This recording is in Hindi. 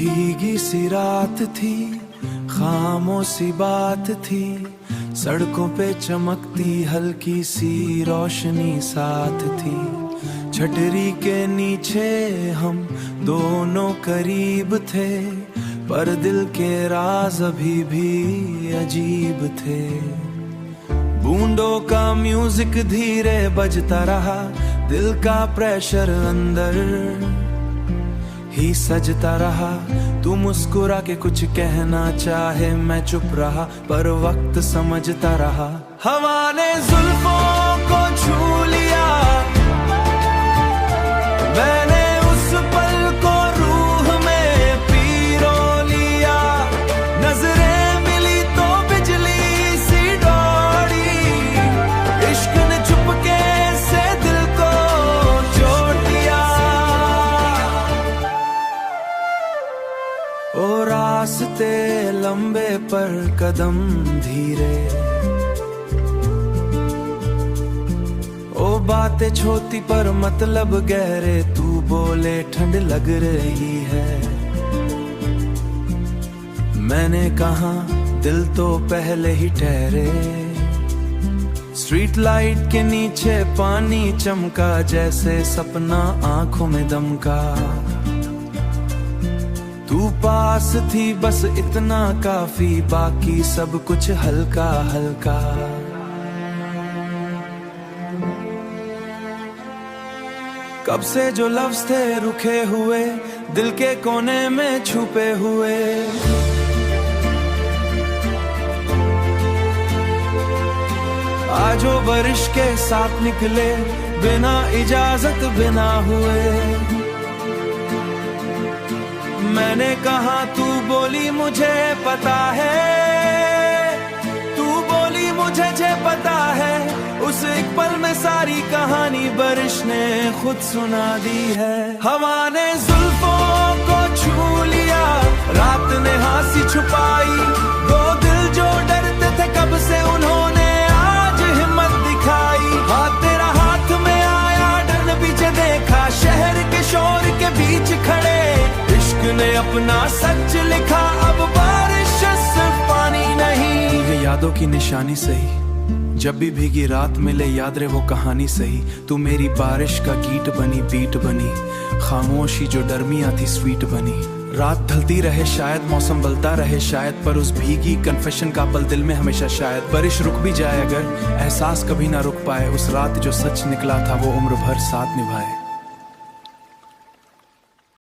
भीगी सी रात थी, खामोश सी बात थी, सड़कों पे चमकती हल्की सी रोशनी साथ थी। छतरी के नीचे हम दोनों करीब थे, पर दिल के राज अभी भी अजीब थे। बूंदों का म्यूजिक धीरे बजता रहा, दिल का प्रेशर अंदर ही सजता रहा। तू मुस्कुरा के कुछ कहना चाहे, मैं चुप रहा, पर वक्त समझता रहा। हवा ने जुल्फों को छू लिया, मैंने उस पल को रूह में पीरो लिया। नजरें मिली तो बिजली सी दौड़ी, इश्क ने चुपके से दिल को जोड़ दिया। ओ रास्ते लंबे पर कदम धीरे, ओ बातें छोटी पर मतलब गहरे। तू बोले ठंड लग रही है, मैंने कहा दिल तो पहले ही ठहरे। स्ट्रीट लाइट के नीचे पानी चमका, जैसे सपना आंखों में दमका। तू पास थी बस इतना काफी, बाकी सब कुछ हल्का हल्का। कब से जो लफ्ज थे रुके हुए, दिल के कोने में छुपे हुए। आज वो बारिश के साथ निकले, बिना इजाजत बिना हुए। मैंने कहा तू बोली मुझे पता है, तू बोली मुझे पता है। उस एक पल में सारी कहानी बारिश ने खुद सुना दी है। हवा ने जुल्फों को छू लिया, रात ने हंसी छुपाई। दो दिल जो डरते थे कब से, उन्होंने आज हिम्मत दिखाई। हाथ तेरा हाथ में आया, डर पीछे देखा, शहर के शोर के बीच खड़े। इश्क ने अपना सच लिखा, अब बारिश सिर्फ पानी नहीं। ये यादों की निशानी सही, जब भी भीगी रात मिले याद रहे वो कहानी सही। तू मेरी बारिश का गीत बनी, बीट बनी, खामोशी जो डरमियां थी स्वीट बनी। रात ढलती रहे शायद, मौसम बदलता रहे शायद, पर उस भीगी कन्फेशन का पल दिल में हमेशा शायद। बारिश रुक भी जाए अगर, एहसास कभी ना रुक पाए। उस रात जो सच निकला था वो उम्र भर साथ निभाए।